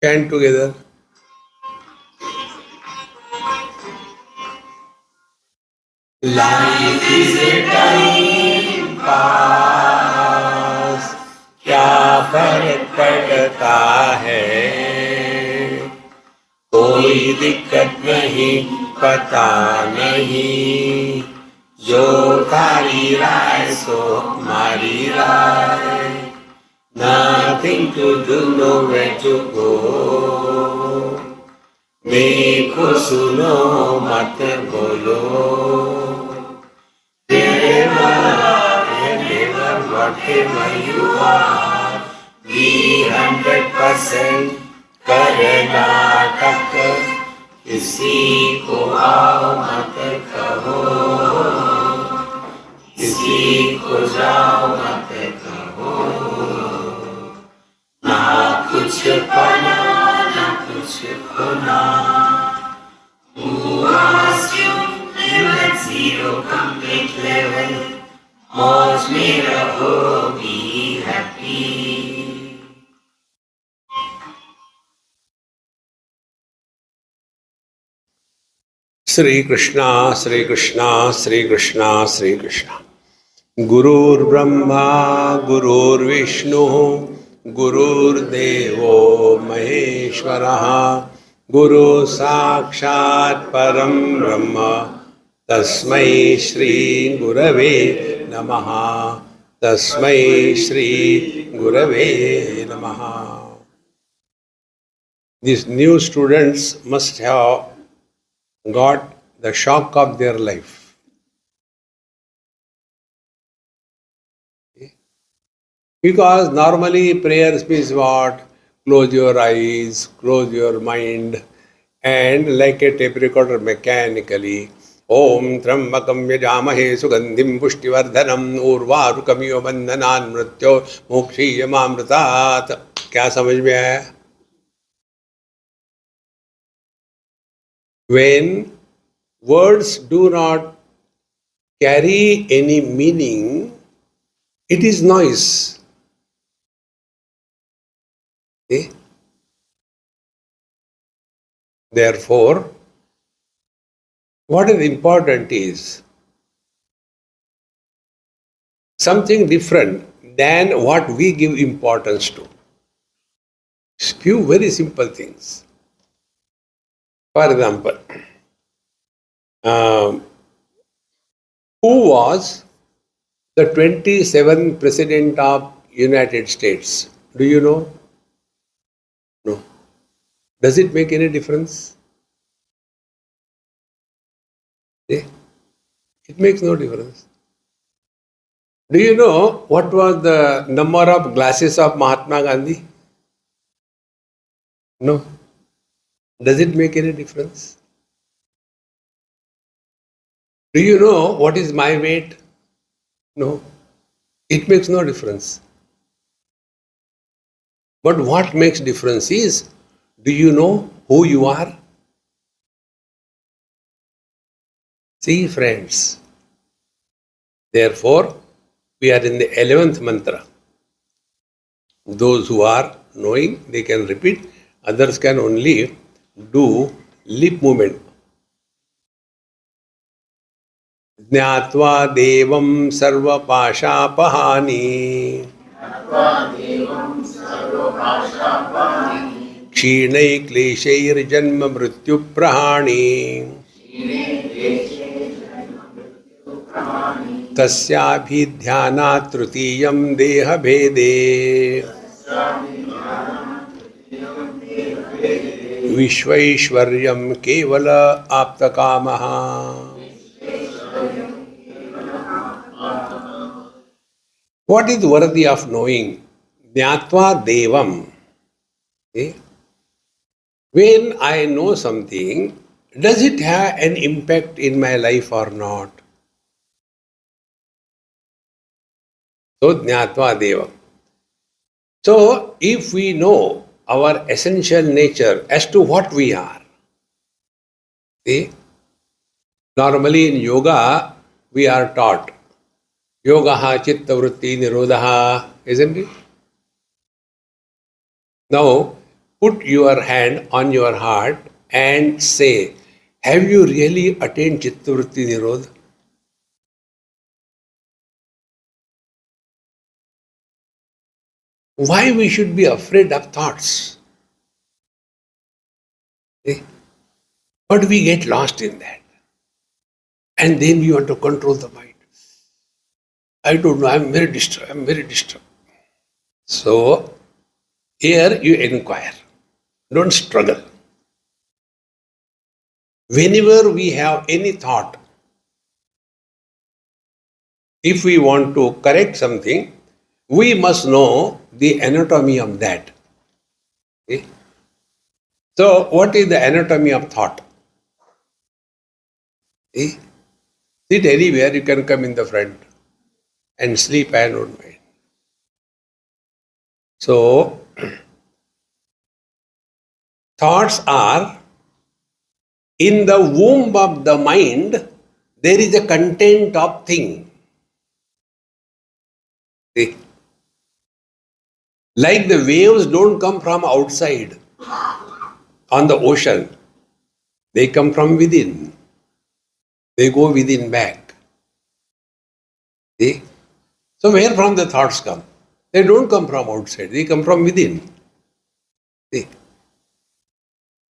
Chant together. Life is a time pass, क्या फर्क पड़ता है, कोई दिक्कत नहीं, पता नहीं, जो तारी राय सो हमारी राय, nothing to do, nowhere to go, देखो सुनो मत बोलो, whatever you are, be 100% Karnataka, किसी को आओ मत कहो, किसी को जाओ मत कहो, ना कुछ पाना ना कुछ खोना, who asked you at zero complete level, मौज में रहो, be happy. श्री कृष्णा श्री कृष्णा श्री कृष्णा श्री कृष्णा. गुरुर्ब्रह्मा गुरुर्विष्णु गुरुर्देवो महेश्वरः, गुरु साक्षात् परं ब्रह्म, तस्मै श्री गुरवे नमः, तस्मै श्री गुरवे नमः. These new students must have got the shock of their life. Because normally prayers means what? Close your eyes, close your mind, and like a tape recorder mechanically, Om Trambakam Yajamahe Sugandhim Pushtivardhanam Urvarukamiyo Bandhanan Mrityo Mokshiyamamritat. क्या समझ में आया? When words do not carry any meaning, it is noise. Okay? Therefore, what is important is something different than what we give importance to. Few very simple things. For example, who was the 27th President of United States? Do you know? No. Does it make any difference? It makes no difference. Do you know what was the number of glasses of Mahatma Gandhi? No. Does it make any difference? Do you know what is my weight? No. It makes no difference. But what makes difference is, do you know who you are? See, friends. Therefore, we are in the 11th mantra. Those who are knowing, they can repeat. Others can only do lip movement. ज्ञात्वा देवं सर्वपाशापहानि, क्षीणै क्लेशैर्जन्म मृत्युप्रहाणि, तस्याभिध्यानात् तृतीयं देहभेदे, विश्वैश्वर्यं केवल आप्तकामः. What is worthy of knowing? Jnatva devam. Okay? When I know something, does it have an impact in my life or not? So, jnatva devam. So, if we know our essential nature as to what we are, see, normally in yoga, we are taught Yogaha chitta vritti nirodha, isn't it? Now, put your hand on your heart and say, have you really attained Chittavritti Nirodha? Why we should be afraid of thoughts? Eh? But we get lost in that. And then we want to control the mind. I don't know, I'm very disturbed. So, here you inquire. Don't struggle. Whenever we have any thought, if we want to correct something, we must know the anatomy of that. Okay? So, what is the anatomy of thought? Okay? Sit anywhere, you can come in the front and sleep, I don't mind. So, thoughts are in the womb of the mind, there is a content of thing. See? Like the waves don't come from outside on the ocean, they come from within. They go within back. See? So where from the thoughts come? They don't come from outside, they come from within. See?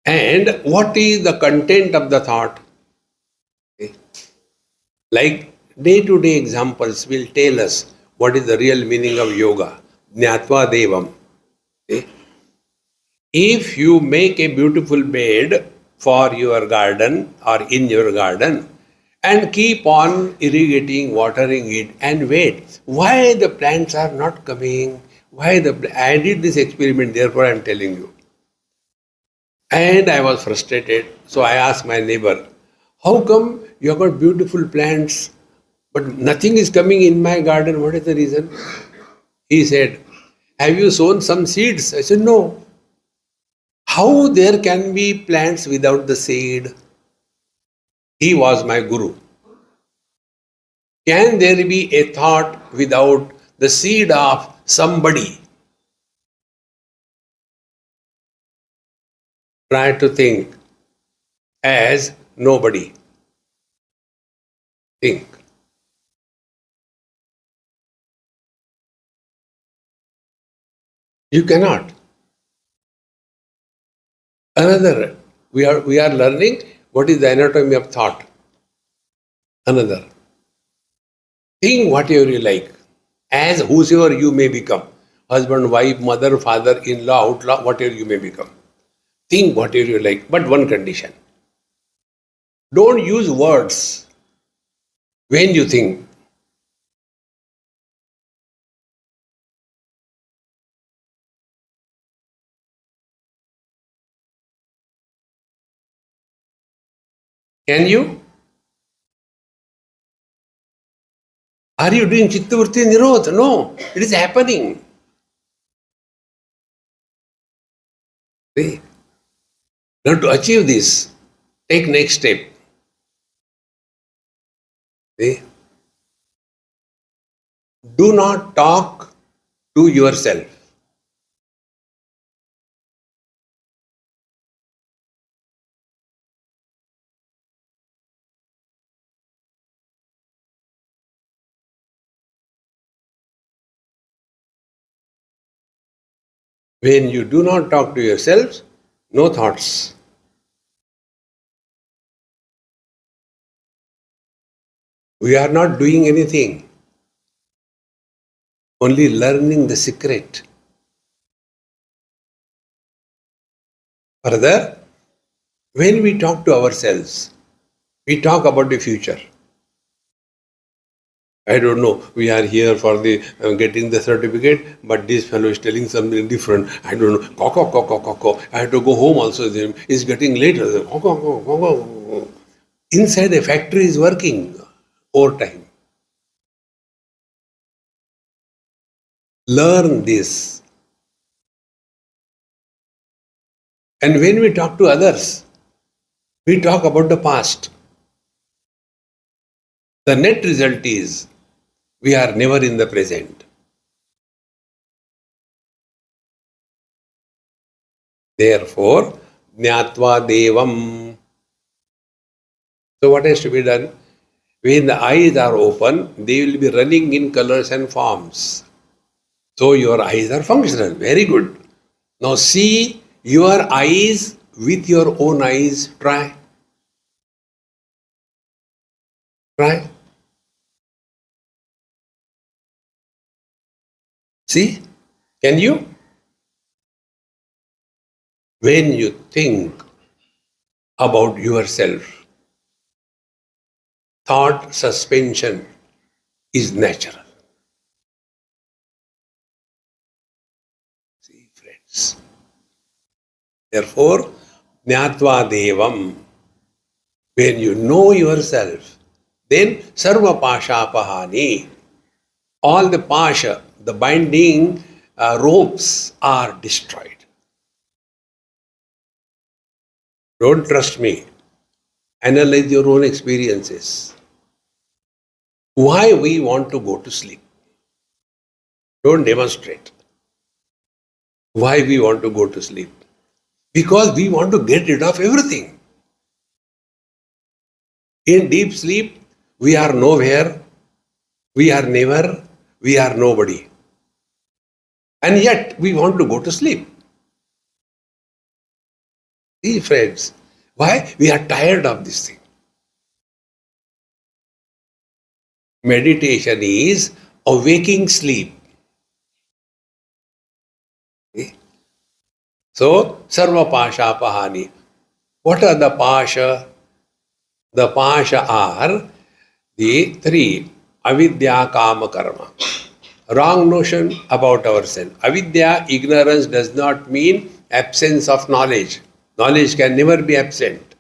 And what is the content of the thought? See? Like day-to-day examples will tell us what is the real meaning of yoga. Jnatva devam. See? If you make a beautiful bed for your garden or in your garden and keep on irrigating, watering it and wait, why the plants are not coming? I did this experiment, therefore I am telling you. And I was frustrated. So I asked my neighbor, how come you have got beautiful plants but nothing is coming in my garden? What is the reason? He said, have you sown some seeds? I said, no. How there can be plants without the seed? He was my guru. Can there be a thought without the seed of somebody? Try to think as nobody. Think. You cannot. Another, we are learning what is the anatomy of thought. Another. Think whatever you like, as whosoever you may become. Husband, wife, mother, father, in-law, outlaw, whatever you may become. Think whatever you like, but one condition. Don't use words when you think. Can you? Are you doing Chittavritti Nirodha? No, it is happening. See? Now to achieve this, take next step. See? Do not talk to yourself. When you do not talk to yourselves, no thoughts. We are not doing anything, only learning the secret. Further, when we talk to ourselves, we talk about the future. I don't know, we are here for the getting the certificate, but this fellow is telling something different. I don't know, koko. I have to go home also. It's getting later. Inside the factory is working overtime. Learn this. And when we talk to others, we talk about the past. The net result is we are never in the present. Therefore, Jnatva Devam. So what has to be done? When the eyes are open, they will be running in colors and forms. So your eyes are functional. Very good. Now see your eyes with your own eyes. Try. Try. See? Can you? When you think about yourself, thought suspension is natural. See, friends. Therefore, Jnatva Devam, when you know yourself, then Sarva Pasha Pahani, all the Pasha, the binding ropes are destroyed. Don't trust me. Analyze your own experiences. Why we want to go to sleep? Don't demonstrate. Why we want to go to sleep? Because we want to get rid of everything. In deep sleep, we are nowhere, we are never, we are nobody. And yet, we want to go to sleep. See, friends, why? We are tired of this thing. Meditation is a waking sleep. See? So, Sarva Pasha Pahani. What are the Pasha? The Pasha are the three. Avidya, Kama, Karma. Wrong notion about ourselves. Avidya, ignorance, does not mean absence of knowledge. Knowledge can never be absent.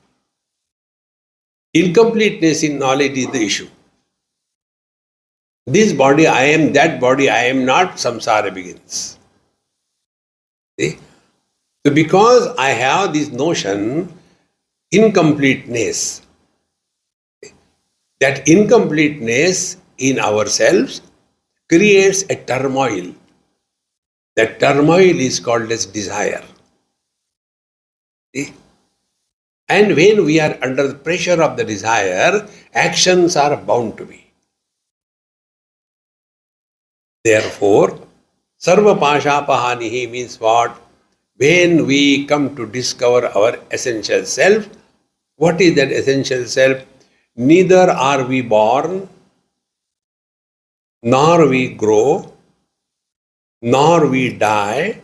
Incompleteness in knowledge is the issue. This body I am, that body I am not, samsara begins. See? So because I have this notion, incompleteness, that incompleteness in ourselves creates a turmoil. That turmoil is called as desire. See? And when we are under the pressure of the desire, actions are bound to be. Therefore, Sarva Pasha Pahanihi means what? When we come to discover our essential self, what is that essential self? Neither are we born, nor we grow, nor we die,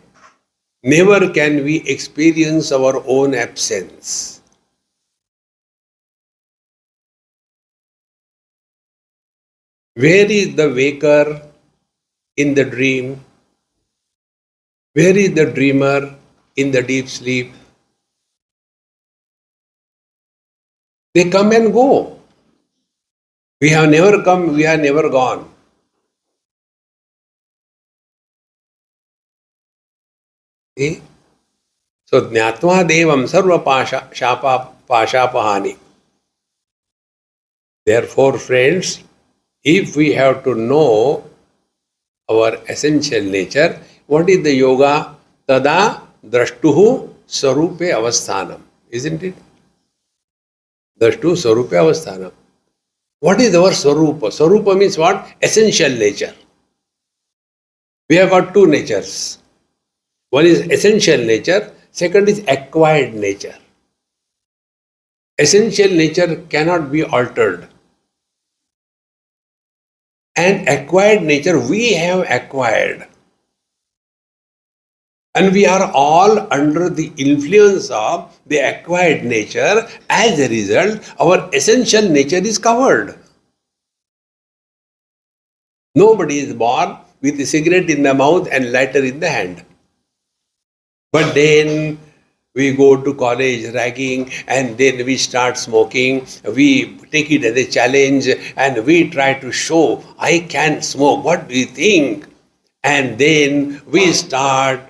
never can we experience our own absence. Where is the waker in the dream? Where is the dreamer in the deep sleep? They come and go. We have never come, we have never gone. See? So, Jnatva Devam Sarva Pasha Pahani. Therefore, friends, if we have to know our essential nature, what is the yoga? Tada drashtuhu sarupe avasthanam. Isn't it? Drashtu sarupe avasthanam. What is our sarupa? Sarupa means what? Essential nature. We have got two natures. One is essential nature, second is acquired nature. Essential nature cannot be altered. And acquired nature we have acquired. And we are all under the influence of the acquired nature. As a result, our essential nature is covered. Nobody is born with a cigarette in the mouth and lighter in the hand. But then we go to college ragging and then we start smoking. We take it as a challenge and we try to show, I can smoke. What do you think? And then we start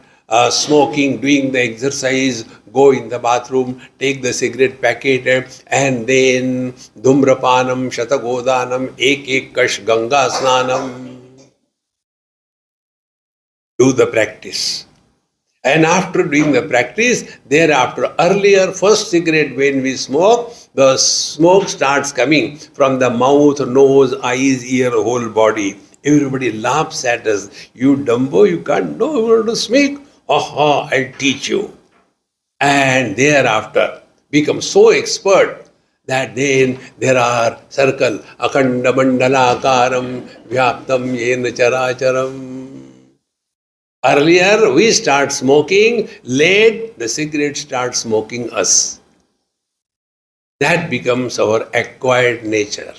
smoking, doing the exercise, go in the bathroom, take the cigarette packet and then dhumrapanam, shatagodanam, ek kash ganga snanam. Do the practice. And after doing the practice, thereafter, earlier, first cigarette when we smoke, the smoke starts coming from the mouth, nose, eyes, ear, whole body. Everybody laughs at us. You dumbo, you can't know how to smoke. Aha, I'll teach you. And thereafter, become so expert that then there are circle, akhanda mandala akaram, vyaptam yena characharam. Earlier, we start smoking, late the cigarette starts smoking us. That becomes our acquired nature.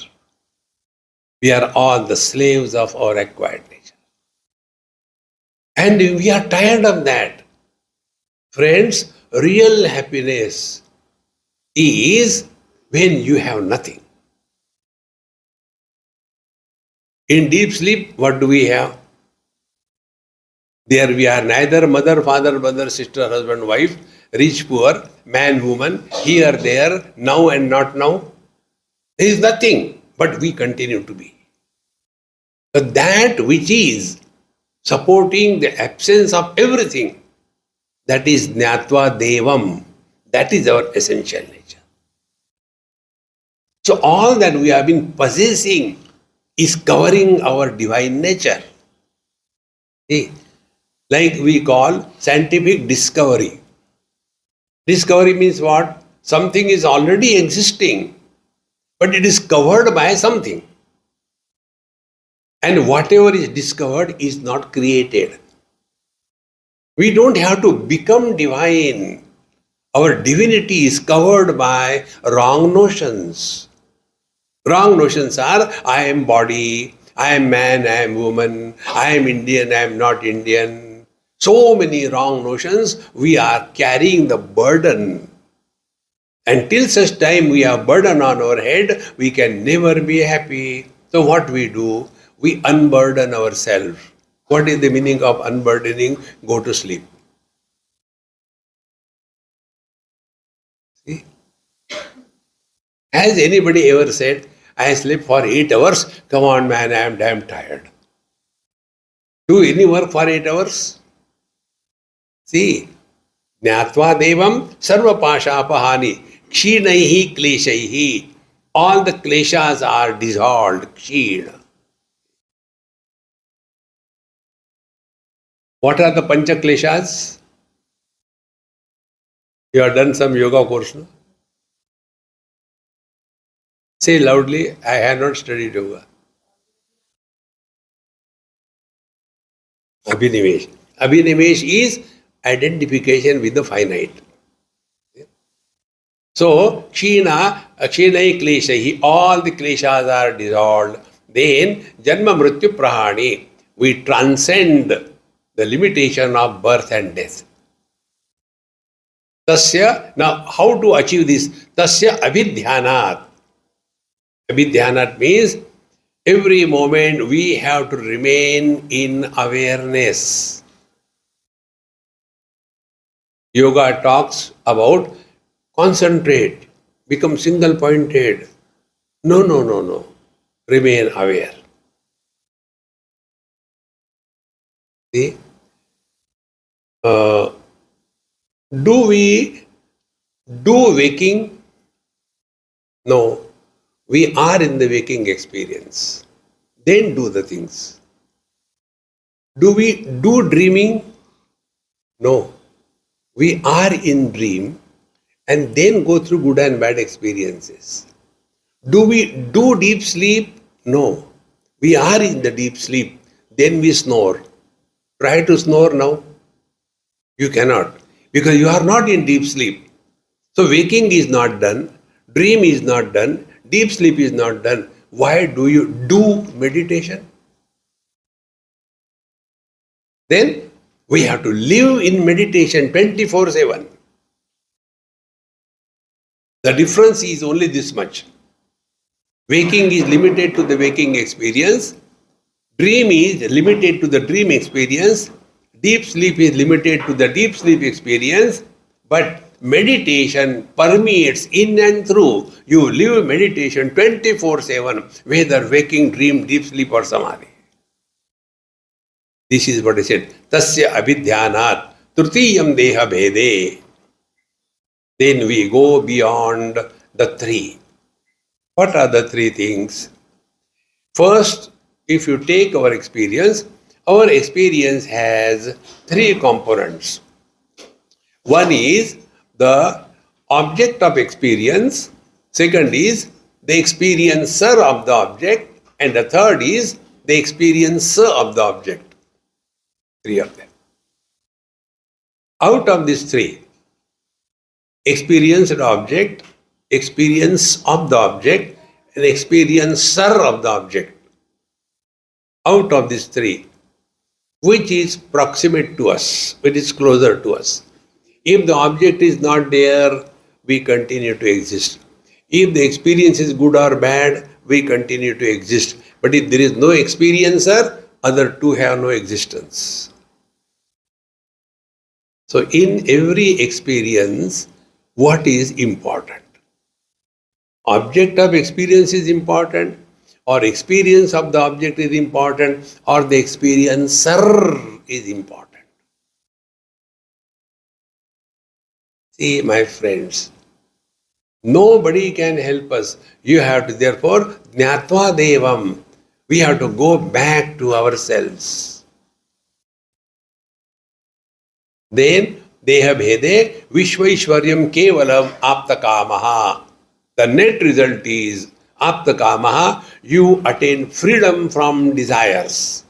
We are all the slaves of our acquired nature. And we are tired of that. Friends, real happiness is when you have nothing. In deep sleep, what do we have? There we are neither mother, father, brother, sister, husband, wife, rich, poor, man, woman, here, there, now and not now. There is nothing, but we continue to be. But that which is supporting the absence of everything, that is Jnatva Devam, that is our essential nature. So all that we have been possessing is covering our divine nature. See? Like we call scientific discovery. Discovery means what? Something is already existing, but it is covered by something. And whatever is discovered is not created. We don't have to become divine. Our divinity is covered by wrong notions. Wrong notions are, I am body, I am man, I am woman, I am Indian, I am not Indian. So many wrong notions, we are carrying the burden. Until such time we have burden on our head, we can never be happy. So what we do? We unburden ourselves. What is the meaning of unburdening? Go to sleep. See? Has anybody ever said, I sleep for 8 hours, come on man, I am damn tired. Do any work for 8 hours? See, Jnatva Devam Sarva Pashapahani Kshinaihi Kleshaihi. All the kleshas are dissolved. Kshina. What are the Pancha Kleshas? You have done some yoga course, no? Say loudly, I have not studied yoga. Abhinivesh. Abhinivesh is identification with the finite. So, Kshinai Kleshahi, all the kleshas are dissolved. Then, Janma Mrityu Prahani, we transcend the limitation of birth and death. Tasya, now how to achieve this? Tasya Abhidhyanat. Abhidhyanat means every moment we have to remain in awareness. Yoga talks about concentrate, become single pointed. No. Remain aware. See? Do we do waking? No. We are in the waking experience. Then do the things. Do we do dreaming? No. We are in dream and then go through good and bad experiences. Do we do deep sleep? No. We are in the deep sleep. Then we snore. Try to snore now. You cannot. Because you are not in deep sleep. So waking is not done. Dream is not done. Deep sleep is not done. Why do you do meditation? Then we have to live in meditation 24/7. The difference is only this much. Waking is limited to the waking experience. Dream is limited to the dream experience. Deep sleep is limited to the deep sleep experience. But meditation permeates in and through. You live meditation 24/7, whether waking, dream, deep sleep or samadhi. This is what I said. Tasya abhidhyanat. Trutiyam deha bhede. Then we go beyond the three. What are the three things? First, if you take our experience has three components. One is the object of experience, second is the experiencer of the object, and the third is the experiencer of the object. Three of them. Out of these three, experienced object, experience of the object, and experiencer of the object. Out of these three, which is proximate to us, which is closer to us? If the object is not there, we continue to exist. If the experience is good or bad, we continue to exist. But if there is no experiencer, other two have no existence. So in every experience, what is important? Object of experience is important, or experience of the object is important, or the experiencer is important. See, my friends, nobody can help us. You have to, therefore, jnatva devam. We have to go back to ourselves. Then, deha bhede vishvaishwaryam kevalam aptakamaha. The net result is aptakamaha, you attain freedom from desires.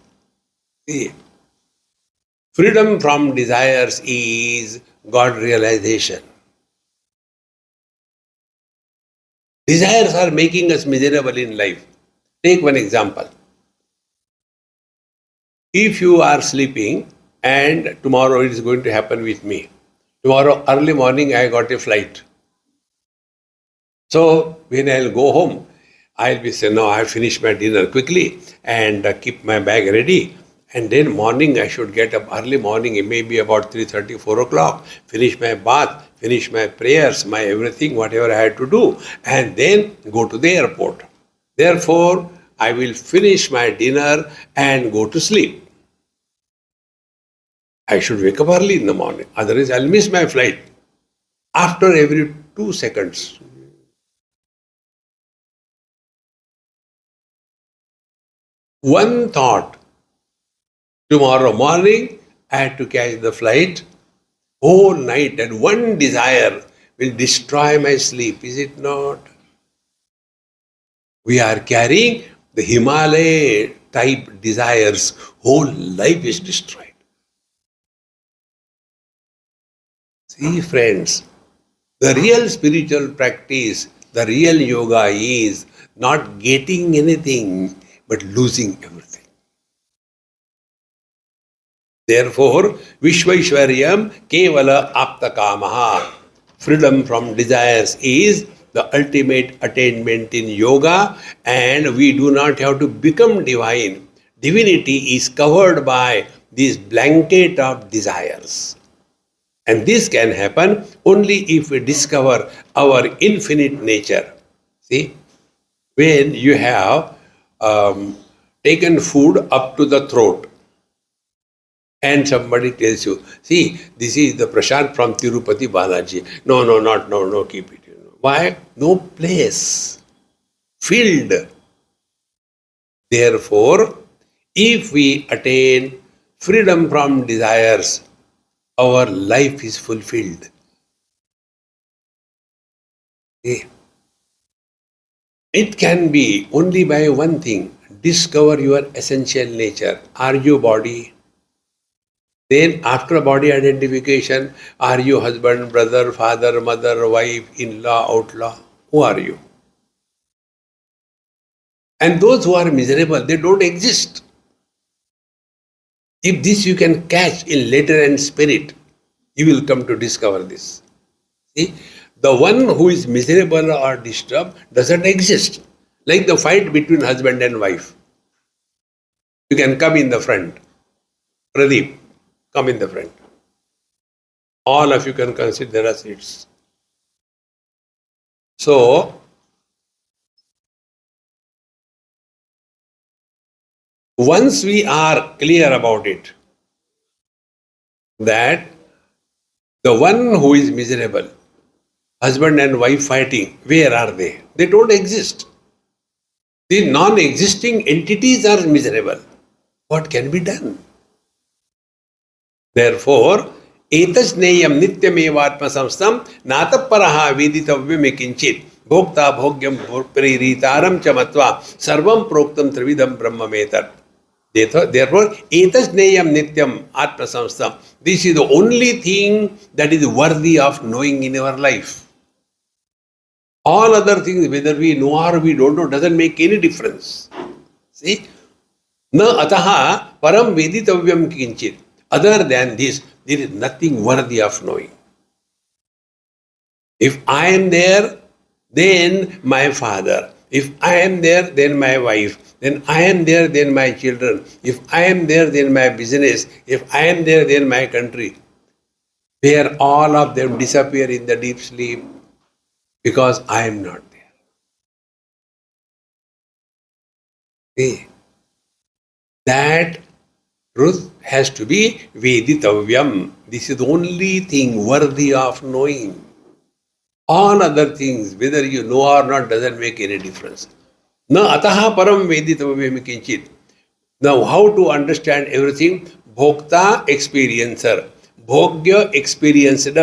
See, freedom from desires is God realization. Desires are making us miserable in life. Take one example. If you are sleeping and tomorrow it is going to happen with me. Tomorrow early morning I got a flight. So when I'll go home, I'll be saying, no, I finished my dinner quickly and keep my bag ready. And then morning I should get up early morning, it may be about 3:30, 4 o'clock, finish my bath, finish my prayers, my everything, whatever I had to do, and then go to the airport. Therefore, I will finish my dinner and go to sleep. I should wake up early in the morning, otherwise I'll miss my flight. After every 2 seconds, one thought, tomorrow morning I had to catch the flight, whole night, and one desire will destroy my sleep, is it not? We are carrying the Himalaya type desires, whole life is destroyed. See, friends, the real spiritual practice, the real yoga is not getting anything but losing everything. Therefore, Vishvaishwaryam Kevala Aptakamaha. Freedom from desires is the ultimate attainment in yoga, and we do not have to become divine. Divinity is covered by this blanket of desires. And this can happen only if we discover our infinite nature. See, when you have taken food up to the throat, and somebody tells you, see, this is the prasad from Tirupati Balaji. No, keep it. Why? No place. Filled. Therefore, if we attain freedom from desires, our life is fulfilled. Okay. It can be only by one thing. Discover your essential nature. Are you body? Then after body identification, are you husband, brother, father, mother, wife, in-law, outlaw? Who are you? And those who are miserable, they don't exist. If this you can catch in letter and spirit, you will come to discover this. See, the one who is miserable or disturbed doesn't exist. Like the fight between husband and wife. You can come in the front. Pradeep, come in the front. All of you can consider there are seats. So, once we are clear about it, that The one who is miserable, husband and wife fighting, where are they? They don't exist. The non-existing entities are miserable. What can be done? Therefore, etasneyam nityamevatma samstam nataparaha veditavyam kinchit bhokta bhogyam priritaram chamatva sarvam proktam trividam brahmametar. Therefore, etasneyam nityam atma samstam. This is the only thing that is worthy of knowing in our life. All other things, whether we know or we don't know, doesn't make any difference. See? Na ataha param veditavyam kinchit. Other than this, there is nothing worthy of knowing. If I am there, then my father. If I am there, then my wife. Then I am there, then my children. If I am there, then my business. If I am there, then my country. Where all of them disappear in the deep sleep because I am not there. See? That truth has to be veditavyam. This is the only thing worthy of knowing. All other things, whether you know or not, doesn't make any difference. Na ataha param veditavyam kinchit. Now, how to understand everything? Bhokta, experiencer. Bhogya, experienced.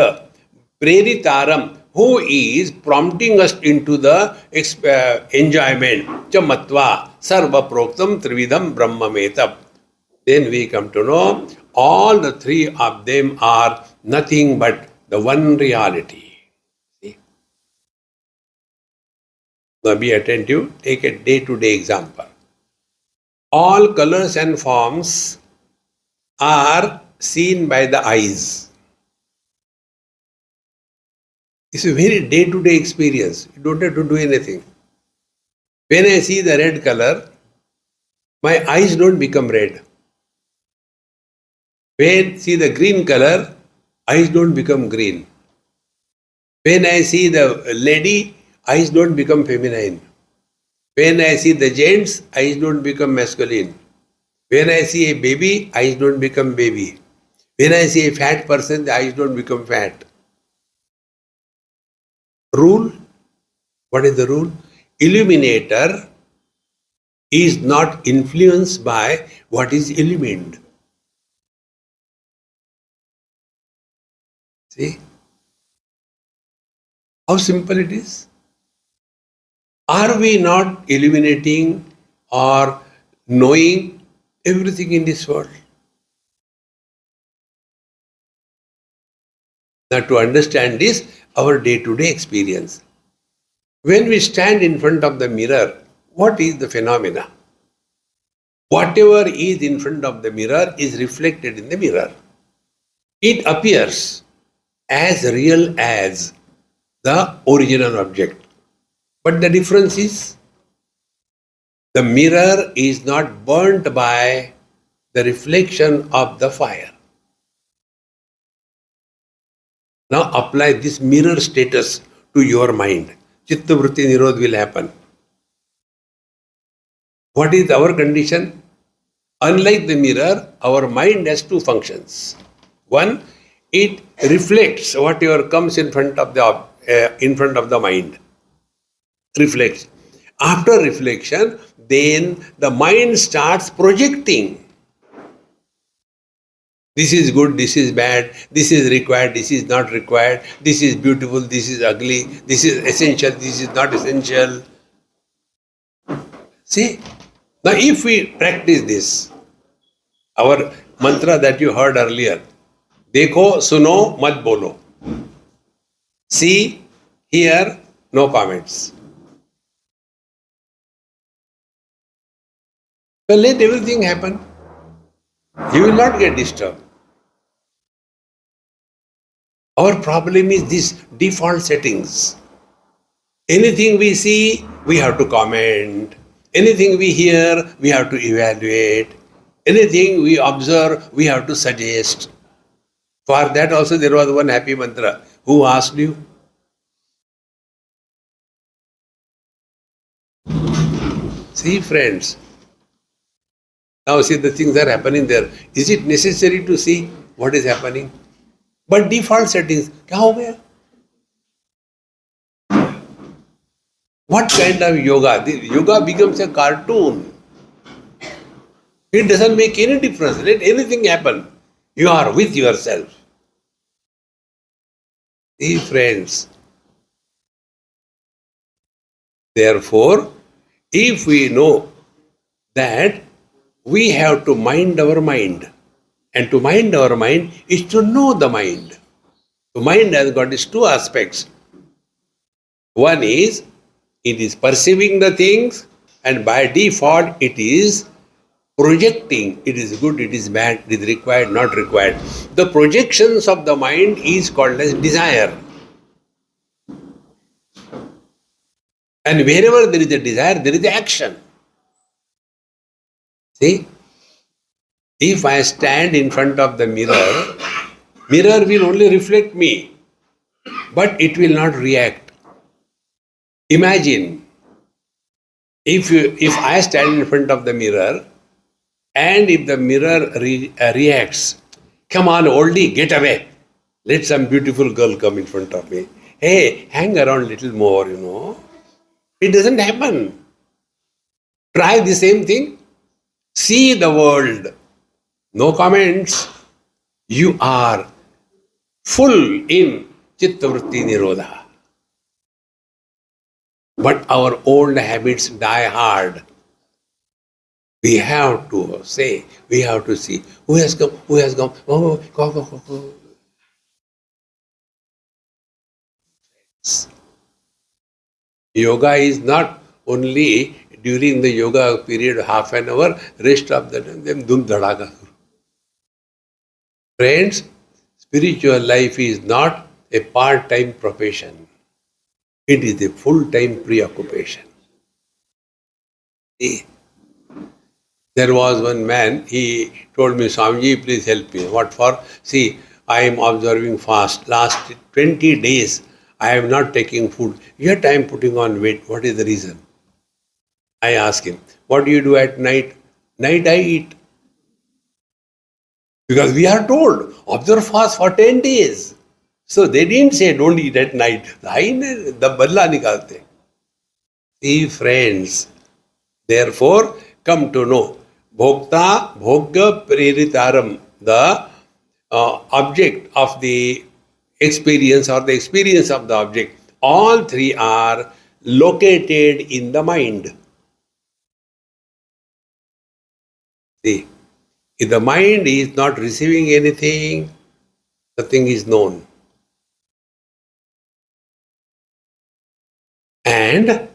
Preritaram, who is prompting us into the enjoyment. Chamatva, sarva proktam trividam brahmametab. Then we come to know all the three of them are nothing but the one reality. See? Now be attentive, take a day-to-day example. All colors and forms are seen by the eyes. It's a very day-to-day experience. You don't have to do anything. When I see the red color, my eyes don't become red. When I see the green color, eyes don't become green. When I see the lady, eyes don't become feminine. When I see the gents, eyes don't become masculine. When I see a baby, eyes don't become baby. When I see a fat person, the eyes don't become fat. Rule? What is the rule? Illuminator is not influenced by what is illumined. See? How simple it is? Are we not illuminating or knowing everything in this world? Now, to understand this, our day-to-day experience. When we stand in front of the mirror, what is the phenomena? Whatever is in front of the mirror is reflected in the mirror. It appears as real as the original object. But the difference is, the mirror is not burnt by the reflection of the fire. Now apply this mirror status to your mind. Chitta vritti nirodh will happen. What is our condition? Unlike the mirror, our mind has two functions. One, it reflects whatever comes in front of the mind. Reflects. After reflection, then the mind starts projecting. This is good, this is bad, this is required, this is not required, this is beautiful, this is ugly, this is essential, this is not essential. See? Now if we practice this, our mantra that you heard earlier, Dekho, suno, mat bolo. See, hear, no comments. Well, let everything happen. You will not get disturbed. Our problem is these default settings. Anything we see, we have to comment. Anything we hear, we have to evaluate. Anything we observe, we have to suggest. For that also there was one happy mantra. Who asked you? See, friends. Now see, the things are happening there. Is it necessary to see what is happening? But default settings, क्या हो गया? What kind of yoga? The yoga becomes a cartoon. It doesn't make any difference. Let anything happen. You are with yourself. See, friends. Therefore, if we know that we have to mind our mind, and to mind our mind is to know the mind. The mind has got its two aspects. One is it is perceiving the things, and by default it is projecting. It is good, it is bad, it is required, not required. The projections of the mind is called as desire. And wherever there is a desire, there is action. See, if I stand in front of the mirror, mirror will only reflect me, but it will not react. Imagine if I stand in front of the mirror, and if the mirror reacts, come on, oldie, get away. Let some beautiful girl come in front of me. Hey, hang around little more, It doesn't happen. Try the same thing. See the world. No comments. You are full in Chittavritti Nirodha. But our old habits die hard. We have to say, we have to see who has come, who has come. Oh, go. Yoga is not only during the yoga period, half an hour, rest of the time, then dum dhadaka. Friends, spiritual life is not a part-time profession. It is a full-time preoccupation. See, there was one man, he told me, Swamiji, please help me. What for? See, I am observing fast. Last 20 days, I am not taking food. Yet I am putting on weight. What is the reason? I ask him, what do you do at night? Night I eat. Because we are told, observe fast for 10 days. So they didn't say don't eat at night. The badla nikalte. See, friends, therefore, come to know. Bhokta, bhogya, preritaram, the object of the experience or the experience of the object. All three are located in the mind. See, if the mind is not receiving anything, nothing is known. And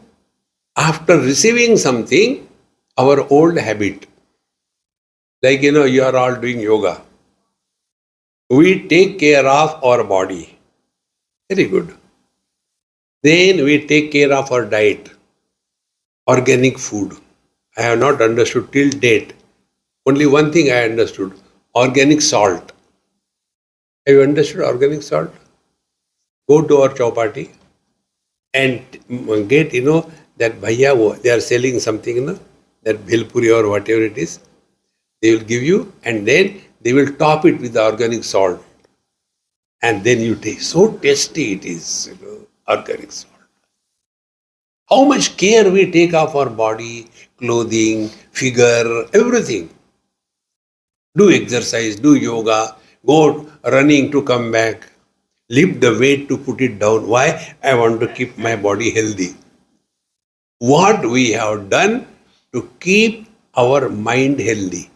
after receiving something, our old habit, like you are all doing yoga, we take care of our body. Very good. Then we take care of our diet, organic food. I have not understood till date. Only one thing I understood, organic salt. Have you understood organic salt? Go to our chowpatty and get, that bhaiya, they are selling something, that bhelpuri or whatever it is. They will give you, and then they will top it with the organic salt. And then you take. So tasty it is, organic salt. How much care we take of our body, clothing, figure, everything. Do exercise, do yoga, go running to come back. Lift the weight to put it down. Why? I want to keep my body healthy. What we have done to keep our mind healthy.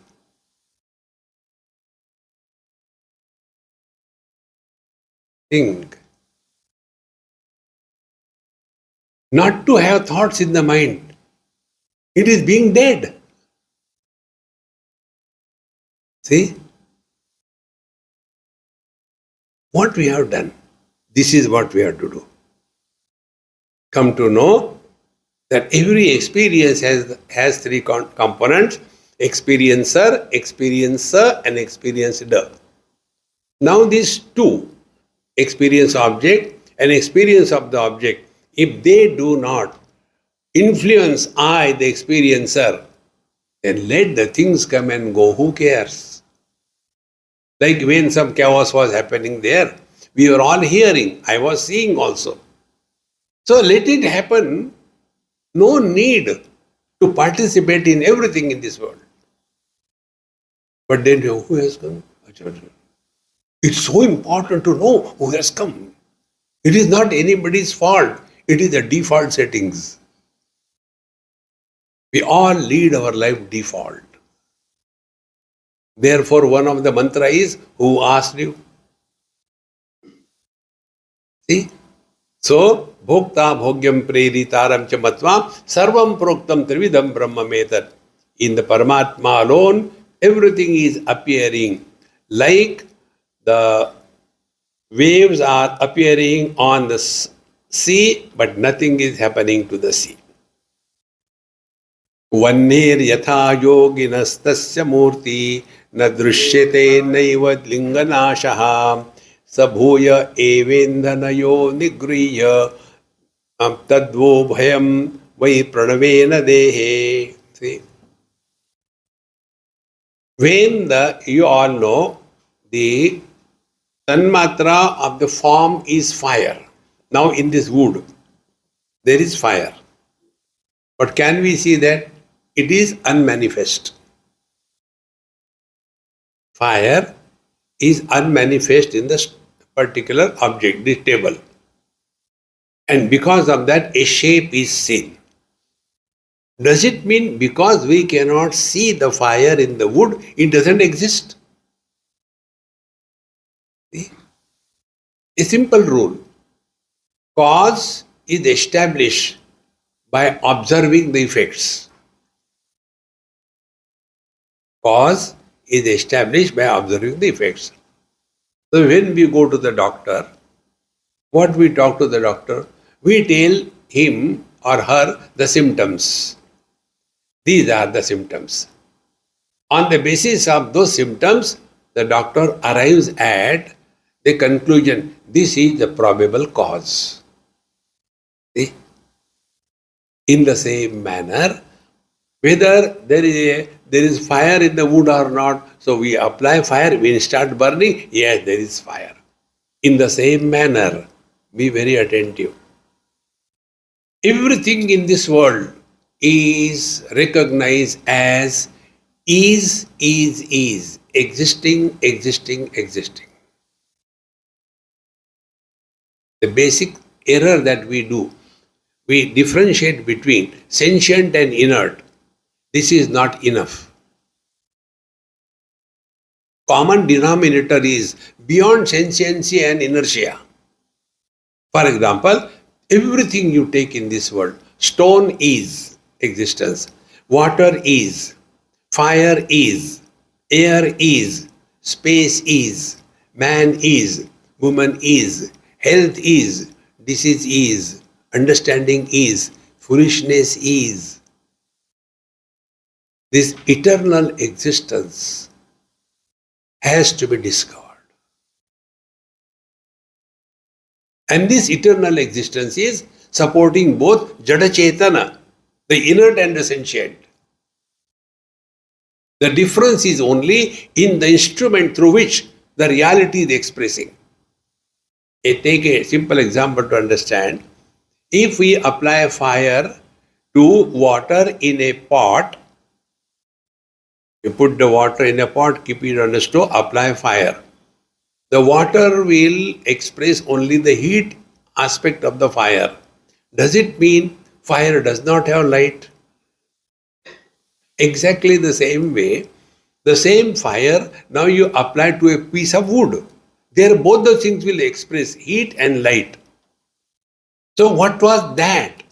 Think. Not to have thoughts in the mind. It is being dead. See? What we have done. This is what we have to do. Come to know that every experience has three components: experiencer, experiencer, and experienced. Now these two, experience object and experience of the object, if they do not influence I, the experiencer, then let the things come and go. Who cares? Like when some chaos was happening there, we were all hearing. I was seeing also. So let it happen. No need to participate in everything in this world. But then who has come? It's so important to know who has come. It is not anybody's fault. It is the default settings. We all lead our life default. Therefore, one of the mantra is, who asked you? See? So, bhokta bhogyam preritaram cha matva sarvam proktam trividam brahmametat. In the Paramatma alone, everything is appearing like the waves are appearing on the sea, but nothing is happening to the sea. Vanner yatha yoginastasya murti na drishyate naiva linganashaha sabhuya evendhanayo nigriya tadvo bhayam vai pranavena dehe. See? When you all know, the tanmatra of the form is fire. Now in this wood, there is fire. But can we see that? It is unmanifest. Fire is unmanifest in this particular object, this table. And because of that, a shape is seen. Does it mean because we cannot see the fire in the wood, it doesn't exist? See? A simple rule. Cause is established by observing the effects. Cause is established by observing the effects. So when we go to the doctor, what we talk to the doctor? We tell him or her the symptoms. These are the symptoms. On the basis of those symptoms, the doctor arrives at the conclusion, this is the probable cause. See? In the same manner, whether there is fire in the wood or not, so we apply fire, when it starts burning, yes, there is fire. In the same manner, be very attentive. Everything in this world is recognized as is, existing, existing, existing. The basic error that we do, we differentiate between sentient and inert. This is not enough. Common denominator is beyond sentiency and inertia. For example, everything you take in this world, stone is existence, water is, fire is, air is, space is, man is, woman is, health is, disease is, understanding is, foolishness is. This eternal existence has to be discovered. And this eternal existence is supporting both Jada Chetana, the inert and the sentient. The difference is only in the instrument through which the reality is expressing. Take a simple example to understand. If we apply fire to water in a pot, you put the water in a pot, keep it on the stove, apply fire. The water will express only the heat aspect of the fire. Does it mean fire does not have light? Exactly the same way, the same fire, now you apply to a piece of wood. There both the things will express heat and light. So what was that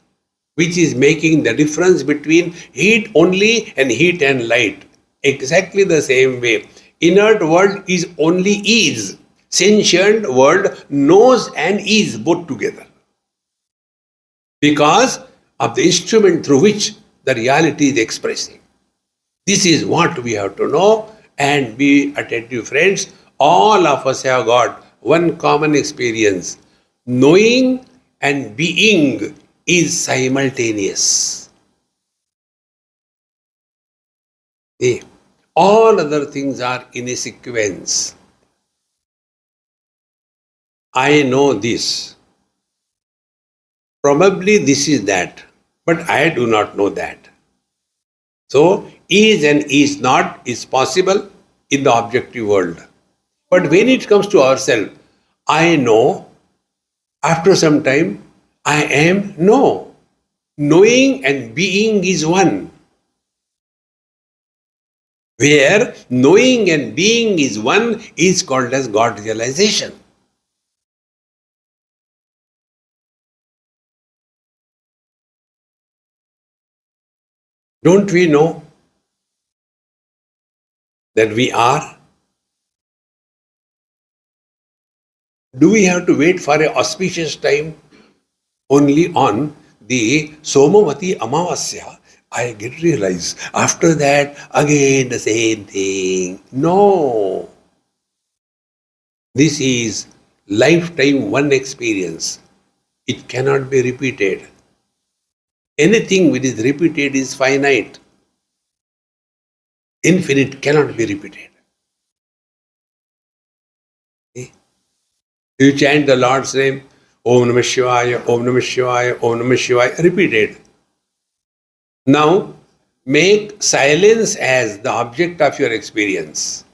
which is making the difference between heat only and heat and light? Exactly the same way. Inert world is only is. Sentient world knows and is both together. Because of the instrument through which the reality is expressing. This is what we have to know, and be attentive, friends. All of us have got one common experience. Knowing and being is simultaneous. See, all other things are in a sequence. I know this. Probably this is that, but I do not know that. So, is and is not is possible in the objective world. But when it comes to ourselves, I know, after some time, I am no. Knowing and being is one. Where knowing and being is one is called as God realization. Don't we know that we are? Do we have to wait for an auspicious time? Only on the Somavati Amavasya, I get realized. After that, again the same thing. No. This is lifetime one experience. It cannot be repeated. Anything which is repeated is finite. Infinite cannot be repeated. Okay? You chant the Lord's name, Om Namah Shivaya, Om Namah Shivaya, Om Namah Shivaya, repeated. Now, make silence as the object of your experience.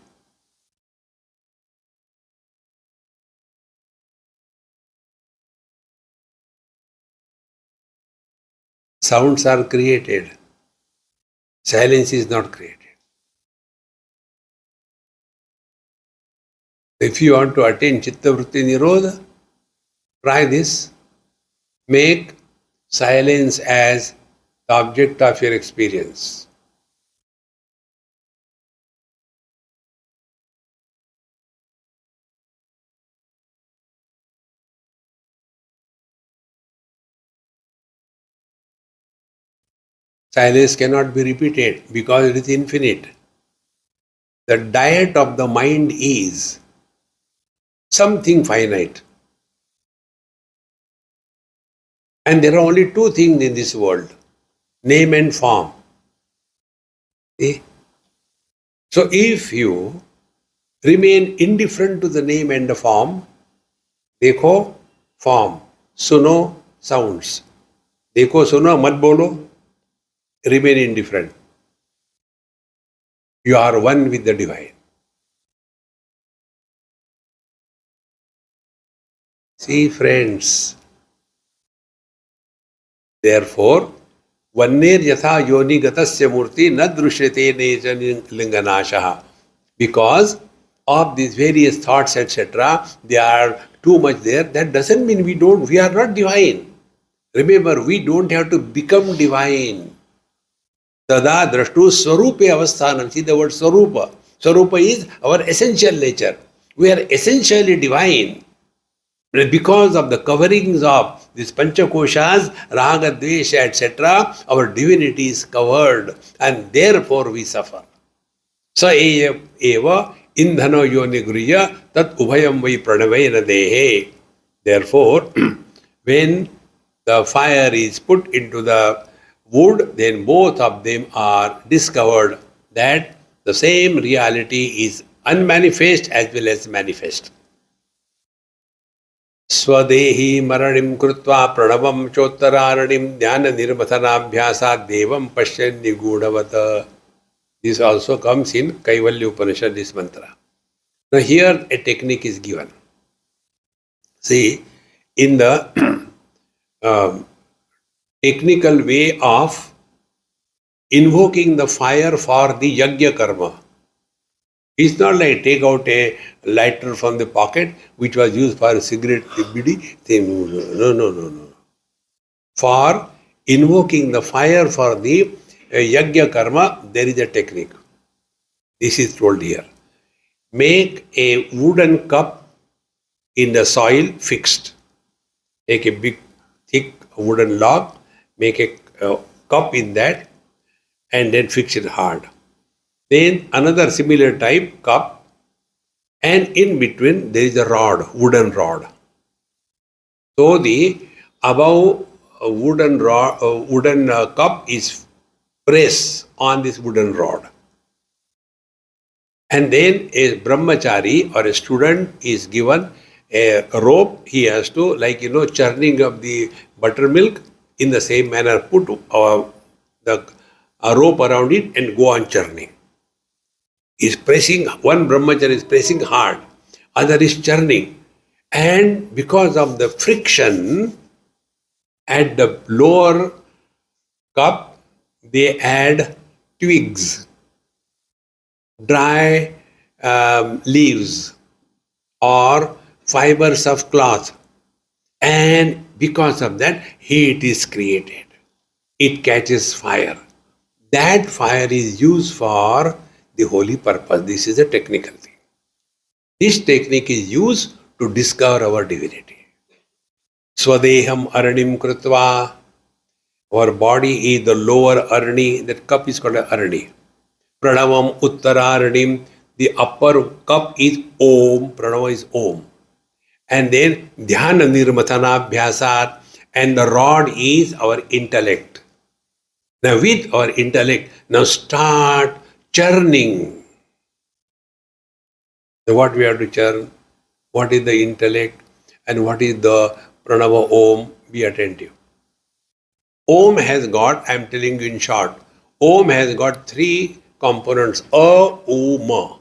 Sounds are created. Silence is not created. If you want to attain Chitta Vritti Nirodha, try this. Make silence as the object of your experience. Silence cannot be repeated because it is infinite. The diet of the mind is something finite. And there are only two things in this world, name and form. See? So if you remain indifferent to the name and the form, देखो form, सुनो sounds, देखो सुनो मत बोलो, remain indifferent. You are one with the divine. See, friends, therefore, Vanner yatha yoni gatasya murti na drushyate neja linganashaha. Because of these various thoughts, etc., they are too much there. That doesn't mean we are not divine. Remember, we don't have to become divine. Tada drashtu swarupe avasthanam. See the word swarupa. Swarupa is our essential nature. We are essentially divine. Because of the coverings of these panchakoshas, raga, dvesha, etc., our divinity is covered and therefore we suffer. Sa eva indhano yonigriya tat ubhayam vai pranavena dehe. Therefore, when the fire is put into the wood, then both of them are discovered that the same reality is unmanifest as well as manifest. Swadehi maranim krutva pranavam chottaranim dhyana nirmathanabhyasa devam pashyan nigudavata. This also comes in Kaivalya Upanishad, this mantra. Now here a technique is given. See, in the technical way of invoking the fire for the yajna karma. It's not like take out a lighter from the pocket which was used for a cigarette, bidi. No. For invoking the fire for the yajna karma, there is a technique. This is told here. Make a wooden cup in the soil fixed. Take a big, thick wooden log, make a cup in that, and then fix it hard. Then another similar type cup, and in between there is a rod, wooden rod. So the above wooden cup is pressed on this wooden rod. And then a brahmachari or a student is given a rope, he has to, like, churning of the buttermilk, in the same manner, put a rope around it and go on churning. Is pressing, one brahmachari is pressing hard, other is churning. And because of the friction at the lower cup, they add twigs, dry leaves, or fibers of cloth. And because of that, heat is created. It catches fire. That fire is used for the holy purpose. This is a technical thing. This technique is used to discover our divinity. Swadeham aranim krutva. Our body is the lower arani. That cup is called arani. Pranavam uttararanim. The upper cup is Om. Pranava is Om. And then dhyana nirmatana bhyasat. And the rod is our intellect. Now with our intellect, now start churning. So what we have to churn? What is the intellect and what is the pranava Om? Be attentive. Om has got, I am telling you in short, Om has got three components. A, U, Ma.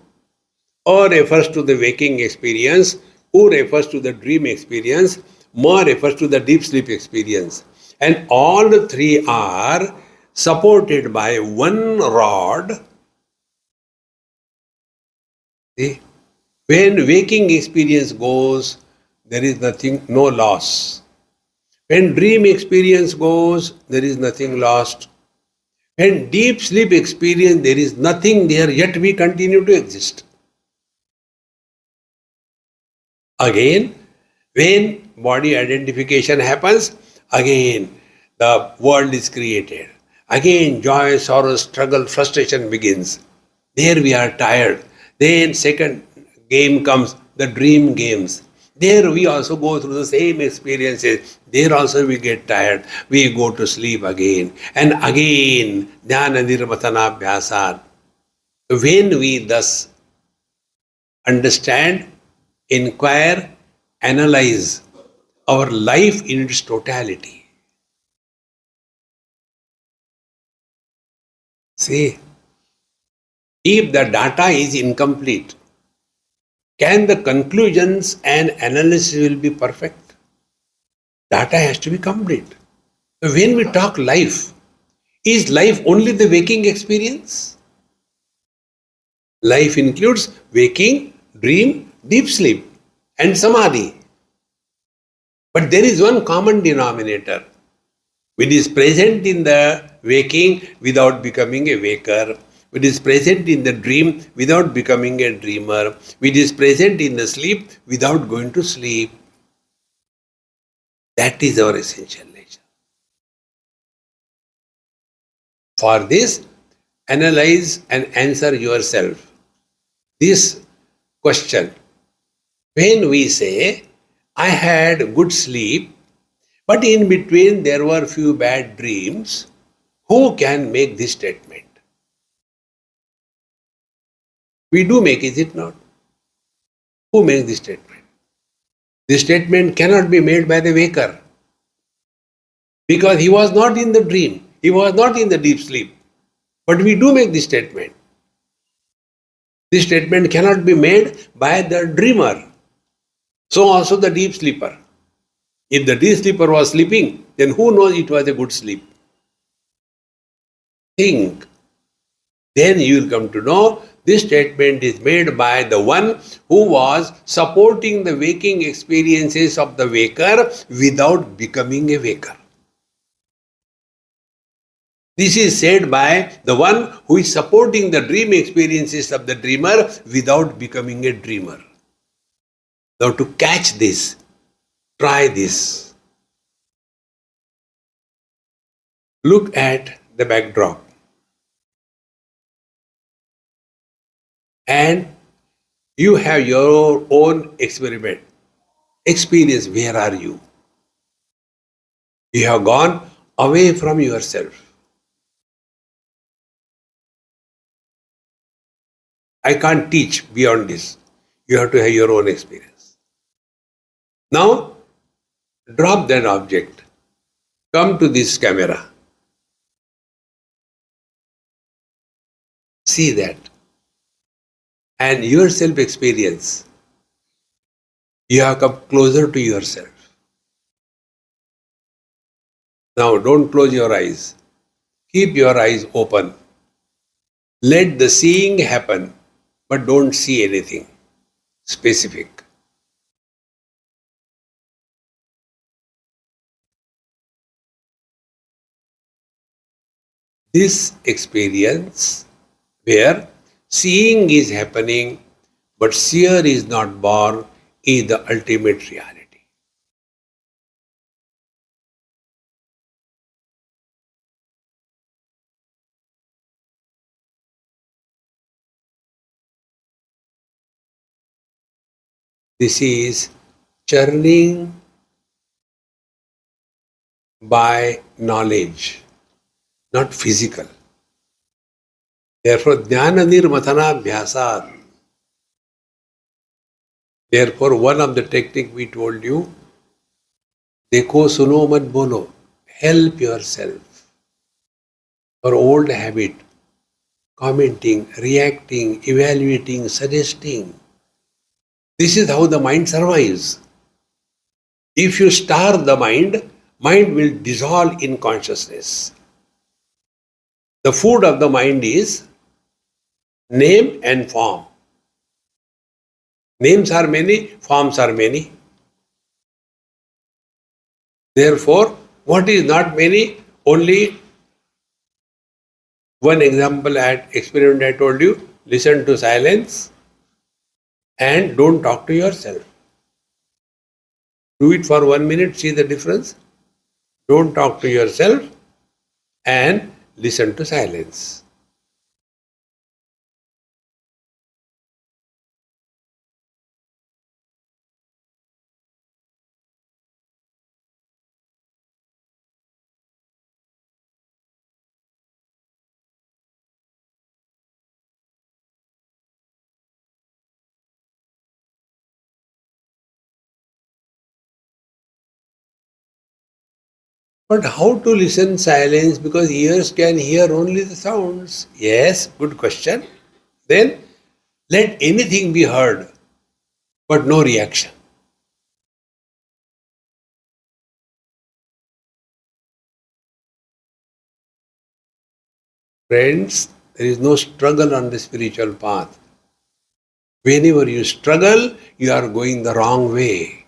A refers to the waking experience. U refers to the dream experience. Ma refers to the deep sleep experience. And all the three are supported by one rod. See? When waking experience goes, there is nothing, no loss. When dream experience goes, there is nothing lost. When deep sleep experience, there is nothing there, yet we continue to exist. Again, when body identification happens, again the world is created. Again, joy, sorrow, struggle, frustration begins. There we are tired. Then second game comes, the dream games. There we also go through the same experiences. There also we get tired. We go to sleep again. And again, dhyana nirmatana bhyasat. When we thus understand, inquire, analyze our life in its totality. See, if the data is incomplete, can the conclusions and analysis will be perfect? Data has to be complete. So when we talk life, is life only the waking experience? Life includes waking, dream, deep sleep, and samadhi. But there is one common denominator, which is present in the waking without becoming a waker, which is present in the dream without becoming a dreamer, which is present in the sleep without going to sleep. That is our essential nature. For this, analyze and answer yourself this question. When we say, I had good sleep, but in between there were few bad dreams, who can make this statement? We do make, is it not? Who makes this statement? This statement cannot be made by the waker, because he was not in the dream, he was not in the deep sleep. But we do make this statement. This statement cannot be made by the dreamer. So also the deep sleeper. If the deep sleeper was sleeping, then who knows it was a good sleep? Think. Then you will come to know this statement is made by the one who was supporting the waking experiences of the waker without becoming a waker. This is said by the one who is supporting the dream experiences of the dreamer without becoming a dreamer. Now to catch this, try this. Look at the backdrop. And you have your own experiment. Experience, where are you? You have gone away from yourself. I can't teach beyond this. You have to have your own experience. Now, drop that object. Come to this camera. See that. And yourself experience. You have come closer to yourself. Now, don't close your eyes. Keep your eyes open. Let the seeing happen, but don't see anything specific. This experience where seeing is happening, but seer is not born, is the ultimate reality. This is churning by knowledge, not physical. Therefore, jnana nirmathana bhyasat. Therefore, one of the technique we told you, dekho suno mat bolo, help yourself. Our old habit, commenting, reacting, evaluating, suggesting. This is how the mind survives. If you starve the mind will dissolve in consciousness. The food of the mind is name and form. Names are many, forms are many. Therefore, what is not many? Only one example experiment I told you. Listen to silence and don't talk to yourself. Do it for 1 minute, see the difference. Don't talk to yourself and listen to silence. But how to listen silence? Because ears can hear only the sounds. Yes, good question. Then let anything be heard, but no reaction. Friends, there is no struggle on the spiritual path. Whenever you struggle, you are going the wrong way.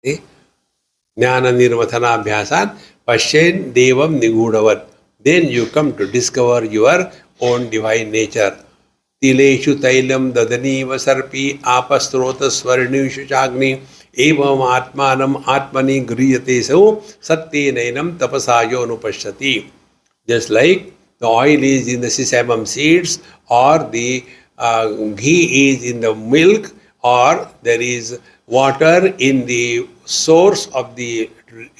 See? Jnana nirvathana abhyasan pashen devam nigudavat. Then you come to discover your own divine nature. Tileshu tailam dadaniva sarpi apastrota swarnishu chagni evam atmanam atmani griyate so satye nainam tapasayo anupashyati. Just like the oil is in the sesame seeds, or the ghee is in the milk, or there is water in the source of the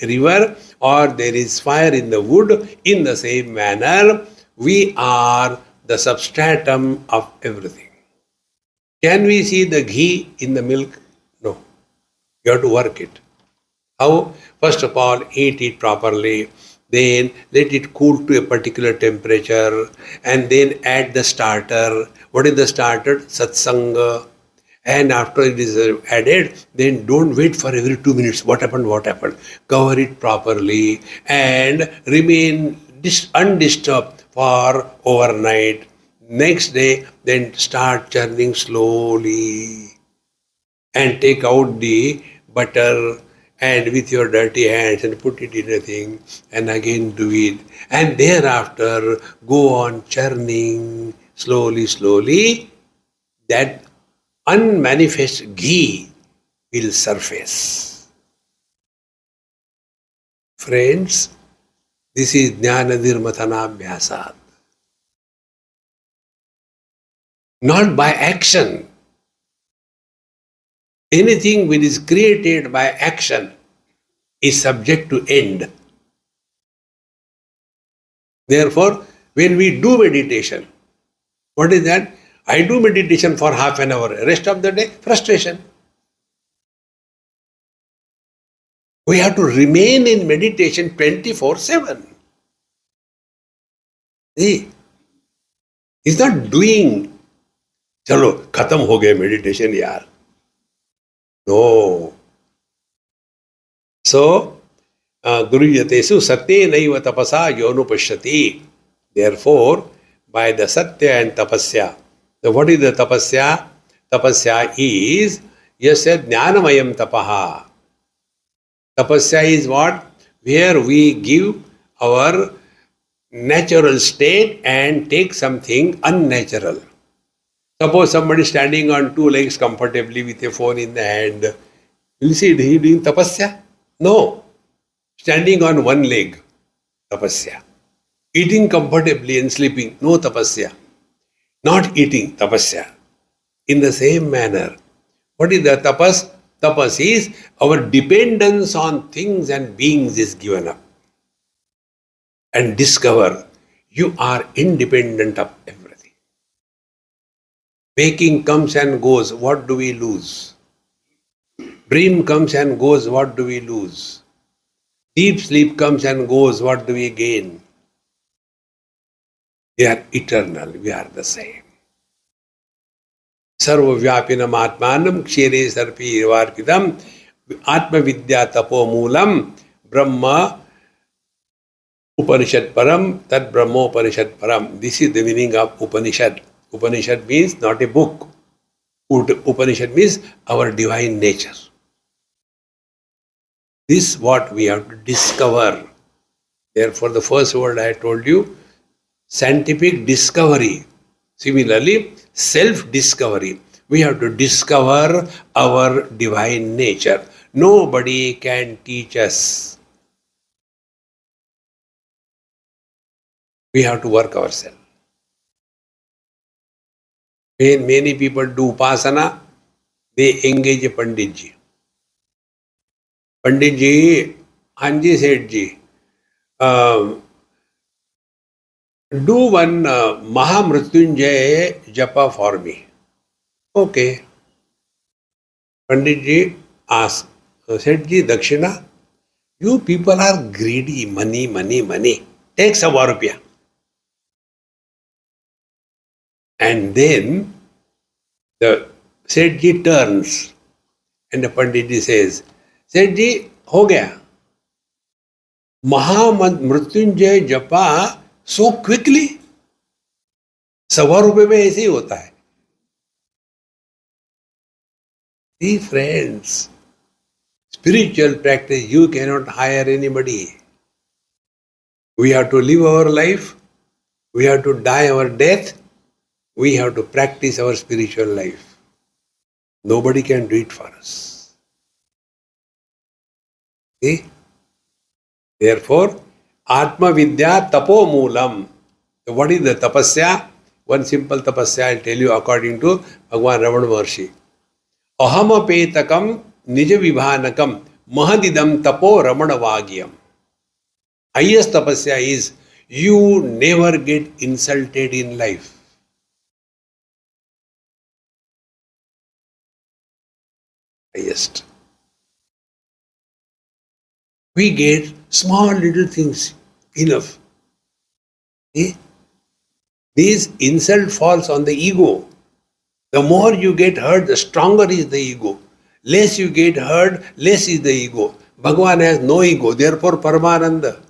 river, or there is fire in the wood, in the same manner, we are the substratum of everything. Can we see the ghee in the milk? No. You have to work it. How? First of all, heat it properly. Then let it cool to a particular temperature, and then add the starter. What is the starter? Satsanga. And after it is added, then don't wait for every 2 minutes. What happened? What happened? Cover it properly and remain undisturbed for overnight. Next day, then start churning slowly and take out the butter and with your dirty hands and put it in a thing and again do it. And thereafter, go on churning slowly. That unmanifest ghee will surface. Friends, this is jnana nirmathana abhyasat. Not by action. Anything which is created by action is subject to end. Therefore, when we do meditation, what is that? I do meditation for half an hour. Rest of the day, frustration. We have to remain in meditation 24/7. See, he's not doing, chalo, khatam ho gaya meditation yaar. No. So, Guru Yatesu Satya Naiva Tapasa Yonupashyati. Therefore, by the Satya and Tapasya. So, what is the Tapasya? Tapasya is Yasya Jnanamayam Tapaha. Tapasya is what? Where we give our natural state and take something unnatural. Suppose somebody standing on two legs comfortably with a phone in the hand. Will you see he doing tapasya? No. Standing on one leg, tapasya. Eating comfortably and sleeping, no tapasya. Not eating, tapasya. In the same manner, what is the tapas? Tapas is our dependence on things and beings is given up. And discover you are independent of everything. Waking comes and goes, what do we lose? Dream comes and goes, what do we lose? Deep sleep comes and goes, what do we gain? We are eternal, we are the same. Sarva Vyapinam Atmanam Kshire Sarpi Varkidam Atma Vidya Tapo Moolam Brahma Upanishad Param Tad Brahmo Upanishad Param. This is the meaning of Upanishad. Upanishad means not a book. Upanishad means our divine nature. This is what we have to discover. Therefore, the first word I told you, scientific discovery. Similarly, self-discovery. We have to discover our divine nature. Nobody can teach us. We have to work ourselves. When many people do upasana, they engage a Panditji. Panditji, Hanji Sethji, do one Mahamrityunjaya japa for me. Okay. Panditji asked, Sethji, Dakshina, you people are greedy, money, money, money. Take some rupiah. And then the Sethji turns and the Panditji says, Sethji, ho gaya. Mahamrityunjaya japa so quickly. 100 रुपये में ऐसे ही होता है. See friends, spiritual practice, you cannot hire anybody. We have to live our life, we have to die our death, we have to practice our spiritual life. Nobody can do it for us. See? Therefore, Atma Vidya Tapo Moolam. So what is the tapasya? One simple tapasya I'll tell you according to Bhagavan Ramana Maharshi. Aham apetakam nija vibhanakam mahadidam tapo ramana vagyam. Highest tapasya is you never get insulted in life. Highest. We get small little things enough. See? This insult falls on the ego. The more you get hurt, the stronger is the ego. Less you get hurt, less is the ego. Bhagavan has no ego, therefore Paramananda.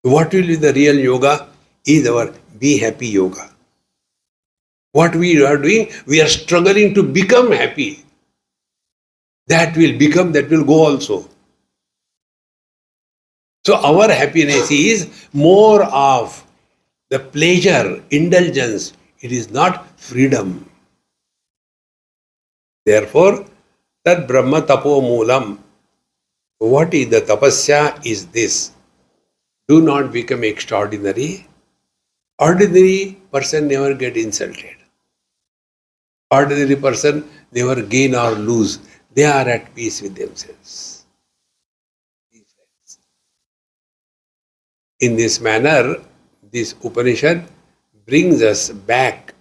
What will be the real yoga? Is our be happy yoga. What we are doing, we are struggling to become happy. That will become, that will go also. So our happiness is more of the pleasure, indulgence. It is not freedom. Therefore, Tad Brahma Tapo Moolam. What is the tapasya is this. Do not become extraordinary. Ordinary person never get insulted. Ordinary person never gain or lose. They are at peace with themselves. In this manner, this Upanishad brings us back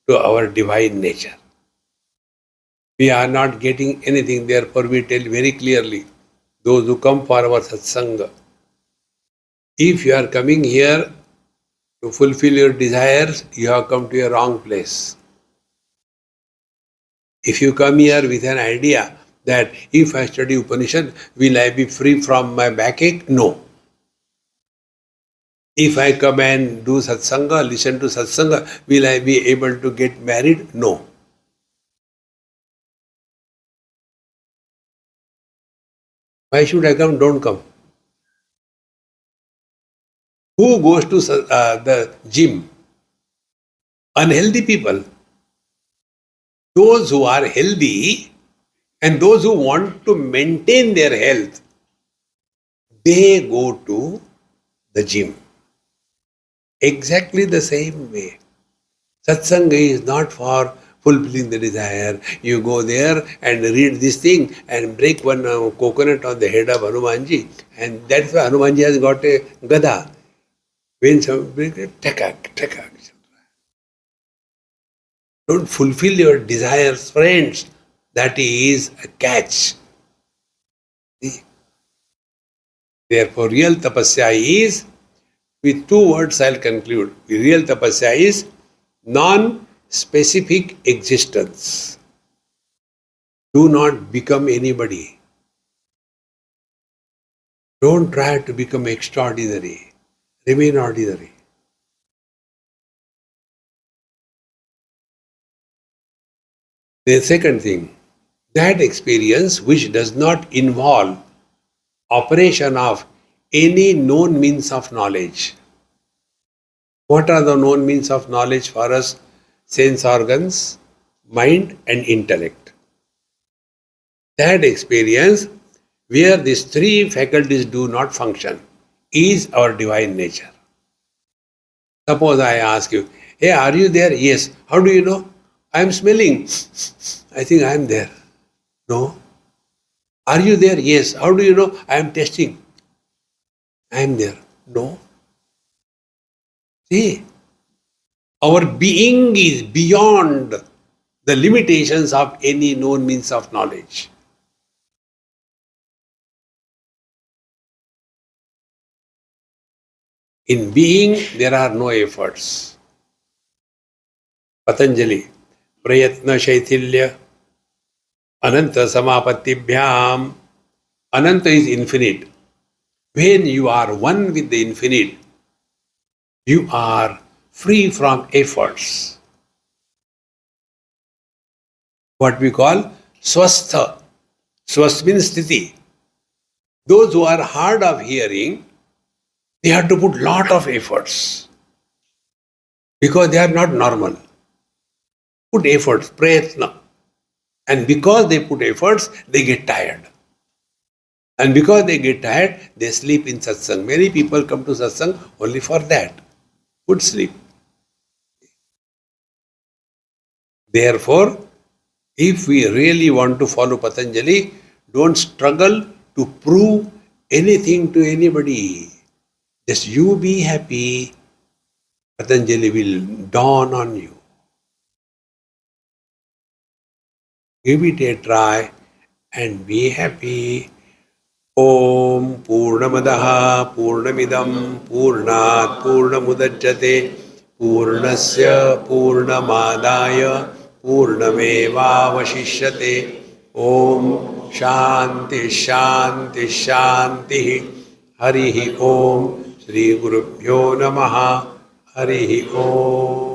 to our divine nature. We are not getting anything, therefore we tell very clearly, those who come for our satsanga, if you are coming here to fulfill your desires, you have come to a wrong place. If you come here with an idea that if I study Upanishad, will I be free from my backache? No. If I come and do satsanga, listen to satsanga, will I be able to get married? No. Why should I come? Don't come. Who goes to the gym? Unhealthy people. Those who are healthy and those who want to maintain their health, they go to the gym. Exactly the same way. Satsanga is not for fulfilling the desire. You go there and read this thing and break one coconut on the head of Hanumanji, and that's why Hanumanji has got a gada. When some break it, tekak. Don't fulfill your desires, friends. That is a catch. See? Therefore, real tapasya is, with two words I'll conclude. Real tapasya is non-specific existence. Do not become anybody. Don't try to become extraordinary. Remain ordinary. The second thing, that experience which does not involve operation of any known means of knowledge. What are the known means of knowledge for us? Sense organs, mind and intellect. That experience where these three faculties do not function is our divine nature. Suppose I ask you, hey, are you there? Yes. How do you know? I am smelling. I think I am there. No. Are you there? Yes. How do you know? I am testing. I am there. No. See, our being is beyond the limitations of any known means of knowledge. In being, there are no efforts. Patanjali, Prayatna Shaithilya, Ananta Samapatibhyam. Ananta is infinite. When you are one with the infinite, you are free from efforts. What we call swastha. Swastha means sthiti. Those who are hard of hearing, they have to put lot of efforts because they are not normal. Put efforts, prayatna. And because they put efforts, they get tired. And because they get tired, they sleep in satsang. Many people come to satsang only for that. Good sleep. Therefore, if we really want to follow Patanjali, don't struggle to prove anything to anybody. Just you be happy, Patanjali will dawn on you. Give it a try and be happy. Om Purnamadaha Purnamidam Purnat Purnamudachyate Purnasya Purnamadaya Purnamevavashishyate. Om Shanti Shanti Shanti. Harihi Om. Shri Gurubhyo Namaha. Harihi Om.